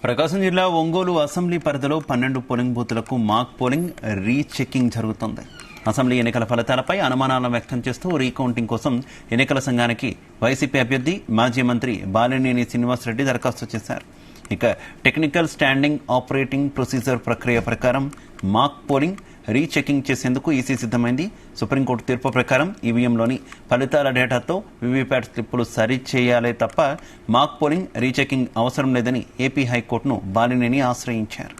ప్రకాశం జిల్లా ఒంగోలు అసెంబ్లీ పరిధిలో 12 polling బూతులకు mock polling rechecking జరుగుతోంది. అసెంబ్లీ ఎన్నికల ఫలితాలపై అనుమానాలను వ్యక్తం చేస్తూ రీకౌంటింగ్ కోసం ఎన్నికల సంఘానికి వైసీపీ అభ్యర్థి మాజీ మంత్రి బాలినేని శ్రీనివాసరెడ్డి దరఖాస్తు చేశారు. ఇక టెక్నికల్ స్టాండింగ్ ఆపరేటింగ్ ప్రొసీజర్ ప్రక్రియ ప్రకారం మాక్ పోలింగ్ రీచెకింగ్ చేసేందుకు ఈసీ సిద్దమైంది. సుప్రీంకోర్టు తీర్పు ప్రకారం ఈవీఎంలోని ఫలితాల డేటాతో వీవీప్యాట్ స్లిప్పులు సరిచేయాలే తప్ప మాక్ పోలింగ్ రీచెకింగ్ అవసరం లేదని ఏపీ హైకోర్టును బాలినేని ఆశ్రయించారు.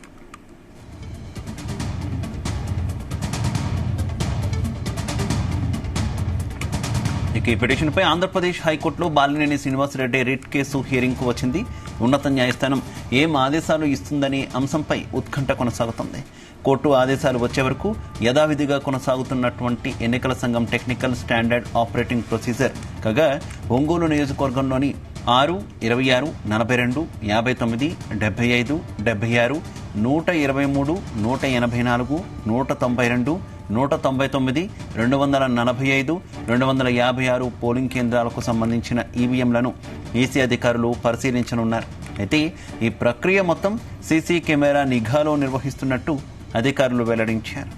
ఇక ఈ పిటిషన్పై ఆంధ్రప్రదేశ్ హైకోర్టులో బాలినేని శ్రీనివాసరెడ్డి రిట్ కేసు హియరింగ్కు వచ్చింది. ఉన్నత న్యాయస్థానం ఏం ఆదేశాలు ఇస్తుందనే అంశంపై ఉత్కంఠ కొనసాగుతోంది. కోర్టు ఆదేశాలు వచ్చే వరకు యథావిధిగా కొనసాగుతున్నటువంటి ఎన్నికల సంఘం టెక్నికల్ స్టాండర్డ్ ఆపరేటింగ్ ప్రొసీజర్ కాగా ఒంగోలు నియోజకవర్గంలోని 6, 26, 42, 59, 75, 76, 123, 184, 192, 199, 245, 256 పోలింగ్ కేంద్రాలకు సంబంధించిన ఈవీఎంలను ఈసీ అధికారులు పరిశీలించనున్నారు. అయితే ఈ ప్రక్రియ మొత్తం సీసీ కెమెరా నిఘాలో నిర్వహిస్తున్నట్టు అధికారులు వెల్లడించారు.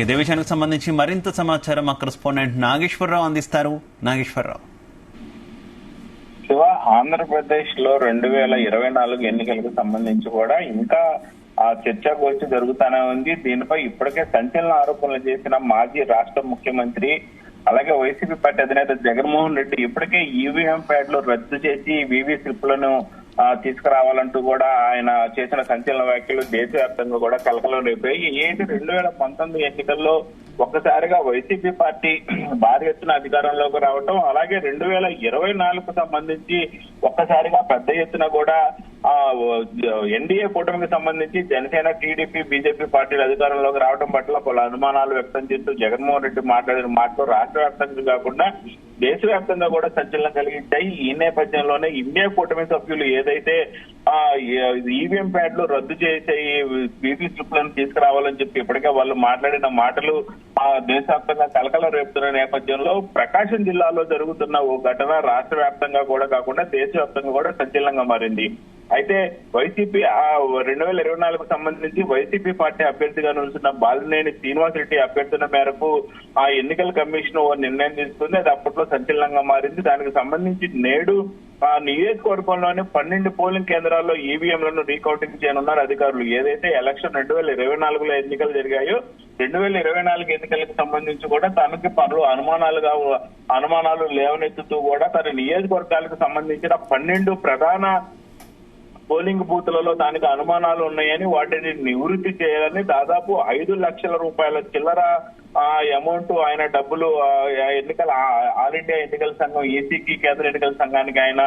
ఇదే విషయానికి సంబంధించి మరింత సమాచారం మా కరెస్పాండెంట్ నాగేశ్వరరావు అందిస్తారు. నాగేశ్వరరావు, ఆంధ్రప్రదేశ్ లో 2024 ఎన్నికలకు సంబంధించి కూడా ఇంకా ఆ చర్చగోష్ఠి జరుగుతూనే ఉంది. దీనిపై ఇప్పటికే సంచలన ఆరోపణలు చేసిన మాజీ రాష్ట్ర ముఖ్యమంత్రి అలాగే వైసీపీ పార్టీ అధినేత జగన్మోహన్ రెడ్డి ఇప్పటికే ఈవీఎం ప్యాడ్లు రద్దు చేసి వీవీ స్లిప్లను తీసుకురావాలంటూ కూడా ఆయన చేసిన సంచలన వ్యాఖ్యలు దేశవ్యాప్తంగా కూడా కలకలం రేపాయి. 2019 ఎన్నికల్లో ఒక్కసారిగా వైసీపీ పార్టీ భారీ ఎత్తున అధికారంలోకి రావటం, అలాగే 2024కు సంబంధించి ఒక్కసారిగా పెద్ద ఎత్తున కూడా ఎన్డీఏ కూటమికి సంబంధించి జనసేన, టీడీపీ, బీజేపీ పార్టీలు అధికారంలోకి రావడం పట్ల పలు అనుమానాలు వ్యక్తం చేస్తూ జగన్మోహన్ రెడ్డి మాట్లాడిన మాటలు రాష్ట్ర వ్యాప్తంగా కాకుండా దేశవ్యాప్తంగా కూడా సంచలనం కలిగించాయి. ఈ నేపథ్యంలోనే ఇండియా కూటమి సభ్యులు ఏదైతే ఈవీఎం ప్యాడ్లు రద్దు చేసే వీవీ స్లిప్లను తీసుకురావాలని చెప్పి ఇప్పటికే వాళ్ళు మాట్లాడిన మాటలు దేశవ్యాప్తంగా కలకలం రేపుతున్న నేపథ్యంలో ప్రకాశం జిల్లాలో జరుగుతున్న ఓ ఘటన రాష్ట్ర వ్యాప్తంగా కూడా కాకుండా దేశవ్యాప్తంగా కూడా సంచలనంగా మారింది. అయితే వైసీపీ 2024కు సంబంధించి వైసీపీ పార్టీ అభ్యర్థిగా నిలుస్తున్న బాలినేని శ్రీనివాసరెడ్డి అభ్యర్థన మేరకు ఆ ఎన్నికల కమిషన్ ఓ నిర్ణయం తీసుకుంది. అది అప్పట్లో సంచలనంగా మారింది. దానికి సంబంధించి నేడు ఆ నియోజకవర్గంలోని 12 పోలింగ్ కేంద్రాల్లో ఈవీఎంలను రీకౌంటింగ్ చేయనున్నారు అధికారులు. ఏదైతే ఎలక్షన్ 2024లో ఎన్నికలు జరిగాయో 2024 ఎన్నికలకు సంబంధించి కూడా తనకి పలు అనుమానాలు లేవనెత్తుతూ కూడా తన నియోజకవర్గాలకు సంబంధించిన 12 ప్రధాన పోలింగ్ బూత్లలో దానికి అనుమానాలు ఉన్నాయని వాటిని నివృత్తి చేయాలని దాదాపు 5 లక్షల రూపాయల చిల్లర అమౌంట్ ఆయన డబ్బులు ఎన్నికల ఆల్ ఇండియా ఎన్నికల సంఘం ఈసీకి కేంద్ర ఎన్నికల సంఘానికి ఆయన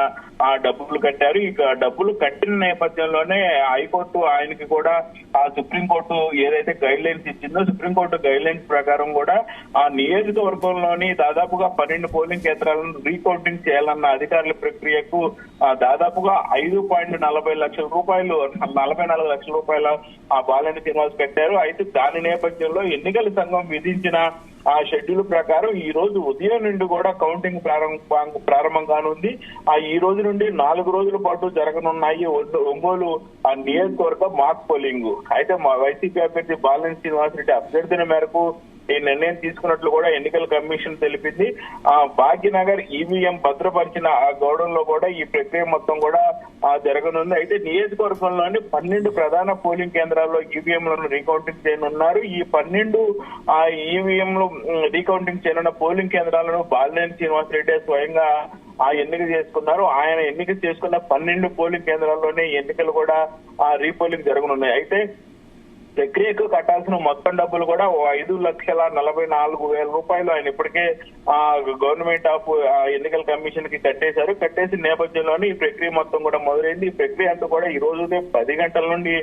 ఆ డబ్బులు కట్టారు. ఇక డబ్బులు కట్టిన నేపథ్యంలోనే హైకోర్టు ఆయనకి కూడా ఆ సుప్రీంకోర్టు ఏదైతే గైడ్ లైన్స్ ఇచ్చిందో సుప్రీంకోర్టు గైడ్ లైన్స్ ప్రకారం కూడా ఆ నియోజకవర్గంలోని దాదాపుగా 12 పోలింగ్ కేంద్రాలను రీకౌంటింగ్ చేయాలన్న అధికారుల ప్రక్రియకు దాదాపుగా 5.40 లక్షల రూపాయలు 44 లక్షల రూపాయల ఆ బాలినేని శ్రీనివాస్ కట్టారు. అయితే దాని నేపథ్యంలో ఎన్నికల సంఘం విధించిన ఆ షెడ్యూల్ ప్రకారం ఈ రోజు ఉదయం నుండి కూడా కౌంటింగ్ ప్రారంభం కానుంది. ఈ రోజు నుండి 4 రోజుల పాటు జరగనున్నాయి ఒంగోలు ఆ నియోజకవర్గ మాక్ పోలింగ్. అయితే మా వైసీపీ అభ్యర్థి బాలినేని శ్రీనివాసరెడ్డి అభ్యర్థన మేరకు ఈ నిర్ణయం తీసుకున్నట్లు కూడా ఎన్నికల కమిషన్ తెలిపింది. భాగ్యనగర్ ఈవీఎం భద్రపరిచిన ఆ గౌడంలో కూడా ఈ ప్రక్రియ మొత్తం కూడా జరగనుంది. అయితే నియోజకవర్గంలోని 12 ప్రధాన పోలింగ్ కేంద్రాల్లో ఈవీఎంలను రీకౌంటింగ్ చేయనున్నారు. ఈ 12 ఈవీఎంలు రీకౌంటింగ్ చేయనున్న పోలింగ్ కేంద్రాలను బాలినేని శ్రీనివాసరెడ్డి స్వయంగా ఎన్నిక చేసుకున్నారు. ఆయన ఎన్నిక చేసుకున్న 12 పోలింగ్ కేంద్రాల్లోనే ఎన్నికలు కూడా రీపోలింగ్ జరగనున్నాయి. అయితే ప్రక్రియకు కట్టాల్సిన మొత్తం డబ్బులు కూడా 5,44,000 రూపాయలు ఆయన ఇప్పటికే గవర్నమెంట్ ఆఫ్ ఎన్నికల కమిషన్ కి కట్టేసిన నేపథ్యంలోనే ఈ ప్రక్రియ మొత్తం కూడా మొదలైంది. ఈ ప్రక్రియ అంతా కూడా ఈ రోజు ఉదయం 10 గంటల నుండి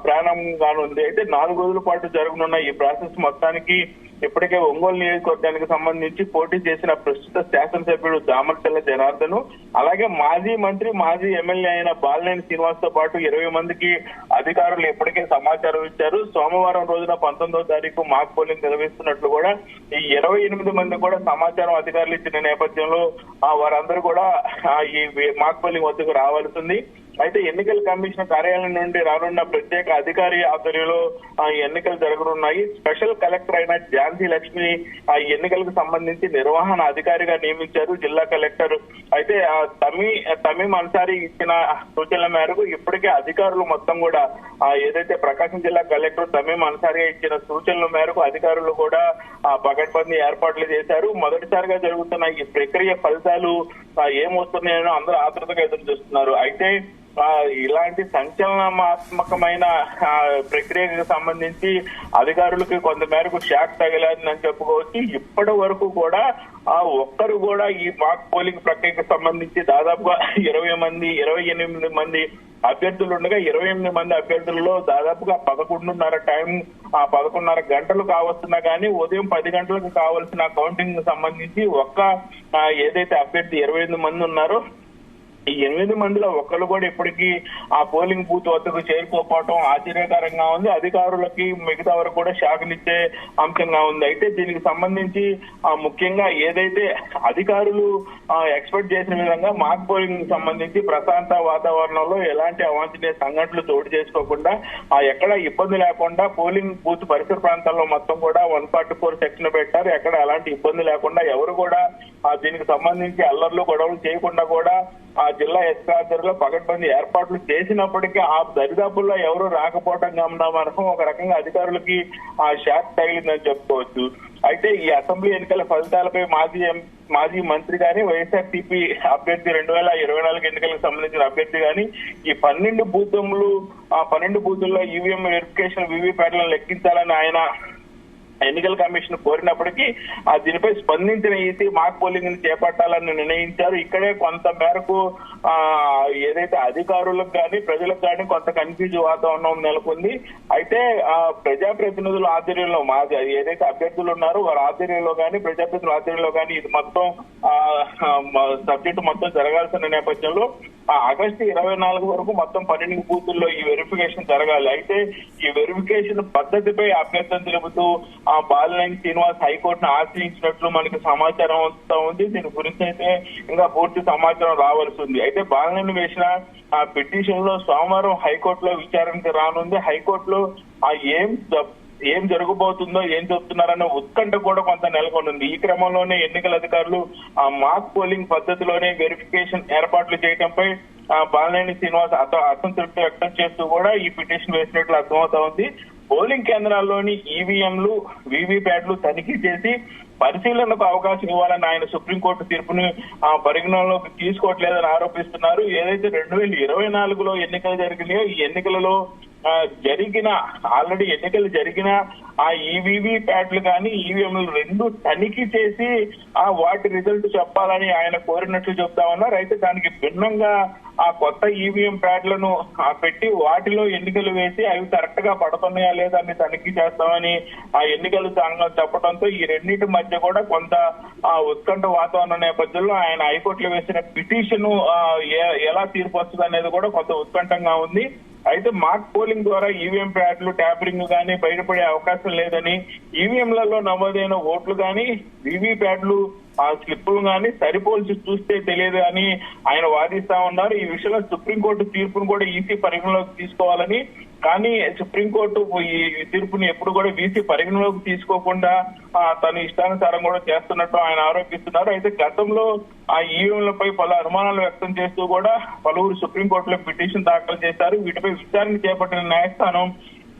ప్రారంభం కానుంది. అయితే 4 రోజుల పాటు జరగనున్న ఈ ప్రాసెస్ మొత్తానికి ఇప్పటికే ఒంగోలు నియోజకవర్గానికి సంబంధించి పోటీ చేసిన ప్రస్తుత శాసనసభ్యుడు దామర్చల్ల జనార్దన్, అలాగే మాజీ మంత్రి మాజీ ఎమ్మెల్యే అయిన బాలినేని శ్రీనివాస్ తో పాటు 20 మందికి అధికారులు ఇప్పటికే సమాచారం ఇచ్చారు. సోమవారం రోజున 19వ తారీఖు మాక్ పోలింగ్ నిర్వహిస్తున్నట్లు కూడా ఈ 28 మంది కూడా సమాచారం అధికారులు ఇచ్చిన నేపథ్యంలో వారందరూ కూడా ఈ మాక్ పోలింగ్ వద్దకు రావాల్సింది. అయితే ఎన్నికల కమిషన్ కార్యాలయం నుండి రానున్న ప్రత్యేక అధికారి ఆధ్వర్యంలో ఎన్నికలు జరగనున్నాయి. స్పెషల్ కలెక్టర్ అయిన ఝాన్సీ లక్ష్మి ఎన్నికలకు సంబంధించి నిర్వహణ అధికారిగా నియమించారు జిల్లా కలెక్టర్. అయితే తమీం అన్సారీ ఇచ్చిన సూచనల మేరకు ఇప్పటికే అధికారులు మొత్తం కూడా ఏదైతే ప్రకాశం జిల్లా కలెక్టర్ తమీం అన్సారీ ఇచ్చిన సూచనల మేరకు అధికారులు కూడా పకడ్బందీ ఏర్పాట్లు చేశారు. మొదటిసారిగా జరుగుతున్న ఈ ప్రక్రియ ఫలితాలు ఏమొస్తున్నాయో అందరూ ఆతృతగా ఎదురు చూస్తున్నారు. అయితే ఇలాంటి సంచలనాత్మకమైన ప్రక్రియకు సంబంధించి అధికారులకి కొంత మేరకు షాక్ తగిలాదని చెప్పుకోవచ్చు. ఇప్పటి వరకు కూడా ఒక్కరు కూడా ఈ మాక్ పోలింగ్ ప్రక్రియకు సంబంధించి దాదాపుగా 28 మంది అభ్యర్థులు ఉండగా 28 మంది అభ్యర్థులలో దాదాపుగా 11:30 గంటలు కావస్తున్నా కానీ ఉదయం 10 గంటలకు కావాల్సిన కౌంటింగ్ సంబంధించి ఏదైతే అభ్యర్థి 28 మంది ఉన్నారో ఈ 8 మందిలో ఒక్కరు కూడా ఇప్పటికీ ఆ పోలింగ్ బూత్ వద్దకు చేరుకోకపోవడం ఆశ్చర్యకరంగా ఉంది. అధికారులకి మిగతా వరకు కూడా షాకునిచ్చే అంశంగా ఉంది. అయితే దీనికి సంబంధించి ముఖ్యంగా ఏదైతే అధికారులు ఎక్స్పెక్ట్ చేసిన విధంగా మాక్ పోలింగ్ సంబంధించి ప్రశాంత వాతావరణంలో ఎలాంటి అవాంఛనీయ సంఘటనలు చోటు చేసుకోకుండా ఎక్కడ ఇబ్బంది లేకుండా పోలింగ్ బూత్ పరిసర ప్రాంతాల్లో మొత్తం కూడా 144 సెక్షన్ పెట్టారు. ఎక్కడ ఎలాంటి ఇబ్బంది లేకుండా ఎవరు కూడా దీనికి సంబంధించి అల్లర్లు గొడవలు చేయకుండా కూడా జిల్లా ఎస్పీ ఆధ్వర్యంలో పకడ్బందీ ఏర్పాట్లు చేసినప్పటికీ ఆ దరిదాపుల్లో ఎవరు రాకపోవడం గమనం ఒక రకంగా అధికారులకి షాక్ తగిలిందని చెప్పుకోవచ్చు. అయితే ఈ అసెంబ్లీ ఎన్నికల ఫలితాలపై మాజీ మంత్రి గాని వైఎస్ఆర్సీపీ అభ్యర్థి 2024 ఎన్నికలకు సంబంధించిన అభ్యర్థి గాని ఈ 12 బూతుల్లో ఈవీఎం వెరిఫికేషన్ వీవీప్యాట్లను లెక్కించాలని ఆయన ఎన్నికల కమిషన్ కోరినప్పటికీ దీనిపై స్పందించిన ఈసీ మాక్ పోలింగ్ ని చేపట్టాలని నిర్ణయించారు. ఇక్కడే కొంత మేరకు ఏదైతే అధికారులకు కానీ ప్రజలకు కానీ కొంత కన్ఫ్యూజ్ వాతావరణం నెలకొంది. అయితే ప్రజాప్రతినిధుల ఆధ్వర్యంలో ఏదైతే అభ్యర్థులు ఉన్నారో వారి ఆధ్వర్యంలో కానీ ప్రజాప్రతినిధుల ఆధ్వర్యంలో కానీ ఇది మొత్తం సబ్జెక్టు మొత్తం జరగాల్సిన నేపథ్యంలో ఆగస్టు 24 వరకు మొత్తం 12 బూతుల్లో ఈ వెరిఫికేషన్ జరగాలి. అయితే ఈ వెరిఫికేషన్ పద్ధతిపై అభ్యర్థన తెలుపుతూ బాలినేని శ్రీనివాస్ హైకోర్టును ఆశ్రయించినట్లు మనకి సమాచారం వస్తూ ఉంది. దీని గురించి అయితే ఇంకా పూర్తి సమాచారం రావాల్సి ఉంది. అయితే బాలినేని వేసిన పిటిషన్ లో సోమవారం హైకోర్టులో విచారణకు రానుంది. హైకోర్టులో ఏం జరగబోతుందో ఏం చెప్తున్నారన్న ఉత్కంఠ కూడా కొంత నెలకొంది. ఈ క్రమంలోనే ఎన్నికల అధికారులు మాక్ పోలింగ్ పద్ధతిలోనే వెరిఫికేషన్ ఏర్పాట్లు చేయడంపై బాలినేని శ్రీనివాస్ అసంతృప్తి వ్యక్తం చేస్తూ కూడా ఈ పిటిషన్ వేసినట్లు అర్థమవుతా ఉంది. పోలింగ్ కేంద్రాల్లోని ఈవీఎంలు వీవీప్యాట్లు తనిఖీ చేసి పరిశీలనకు అవకాశం ఇవ్వాలని ఆయన సుప్రీంకోర్టు తీర్పును పరిగణనలోకి తీసుకోవట్లేదని ఆరోపిస్తున్నారు. ఏదైతే 2024లో ఎన్నికలు జరిగినాయో ఈ ఎన్నికలలో ఆల్రెడీ ఎన్నికలు జరిగిన ఆ ఈవీవీ ప్యాడ్లు కానీ ఈవీఎంలు రెండు తనిఖీ చేసి వాటి రిజల్ట్ చెప్పాలని ఆయన కోరినట్లు చెప్తా ఉన్నారు. అయితే దానికి భిన్నంగా ఆ కొత్త ఈవీఎం ప్యాడ్లను పెట్టి వాటిలో ఎన్నికలు వేసి అవి కరెక్ట్ గా పడుతున్నాయా లేదా అని తనిఖీ చేస్తామని ఆ ఎన్నికల సంఘం చెప్పడంతో ఈ రెండింటి మధ్య కూడా కొంత ఉత్కంఠ వాతావరణం నేపథ్యంలో ఆయన హైకోర్టులో వేసిన పిటిషన్ ఎలా తీర్పు వస్తుంది అనేది కూడా కొంత ఉత్కంఠంగా ఉంది. అయితే మాక్ పోలింగ్ ద్వారా ఈవీఎం ప్యాడ్లు ట్యాపరింగ్ గానీ బయటపడే అవకాశం లేదని, ఈవీఎంలలో నమోదైన ఓట్లు గానీ వీవీ ప్యాడ్లు స్లిప్పులు గానీ సరిపోల్చి చూస్తే తెలియదు అని ఆయన వాదిస్తా ఉన్నారు. ఈ విషయంలో సుప్రీంకోర్టు తీర్పును కూడా ఈసీ పరిగణలోకి తీసుకోవాలని, కానీ సుప్రీంకోర్టు ఈ తీర్పుని ఎప్పుడు కూడా వీసీ పరిగణలోకి తీసుకోకుండా తన ఇష్టానుసారం కూడా చేస్తున్నట్టు ఆయన ఆరోపిస్తున్నారు. అయితే గతంలో ఆ ఈవీఎంలపై పలు అనుమానాలు వ్యక్తం చేస్తూ కూడా పలువురు సుప్రీంకోర్టులో పిటిషన్ దాఖలు చేశారు. వీటిపై విచారణ చేపట్టిన న్యాయస్థానం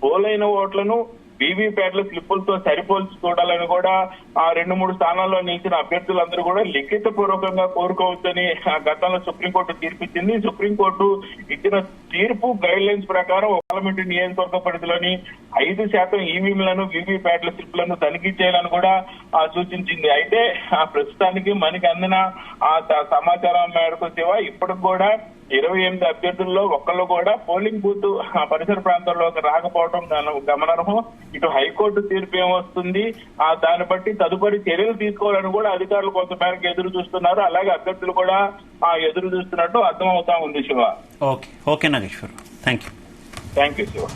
పోలైన ఓట్లను వీవీప్యాట్ల స్లిప్పులతో సరిపోల్చి చూడాలని కూడా 2-3 స్థానాల్లో నిలిచిన అభ్యర్థులందరూ కూడా లిఖిత పూర్వకంగా కోరుకోవచ్చని గతంలో సుప్రీంకోర్టు తీర్పిచ్చింది. సుప్రీంకోర్టు ఇచ్చిన తీర్పు గైడ్ లైన్స్ ప్రకారం పార్లమెంటు నియోజకవర్గ పరిధిలోని 5% ఈవీఎంలను వీవీప్యాట్ల స్లిప్లను తనిఖీ చేయాలని కూడా సూచించింది. అయితే ప్రస్తుతానికి మనకి అందిన సమాచారం మేరకు ఇప్పటికి కూడా 28 అభ్యర్థుల్లో ఒక్కళ్ళు కూడా పోలింగ్ బూత్ పరిసర ప్రాంతాల్లోకి రాకపోవడం గమనార్హం. ఇటు హైకోర్టు తీర్పు ఏమొస్తుంది, దాన్ని బట్టి తదుపరి చర్యలు తీసుకోవాలని కూడా అధికారులు కొంతమేరకు ఎదురు చూస్తున్నారు. అలాగే అభ్యర్థులు కూడా ఎదురు చూస్తున్నట్టు అర్థమవుతా ఉంది. Shiva. Okay Nageshwar, thank you. Thank you Shiva.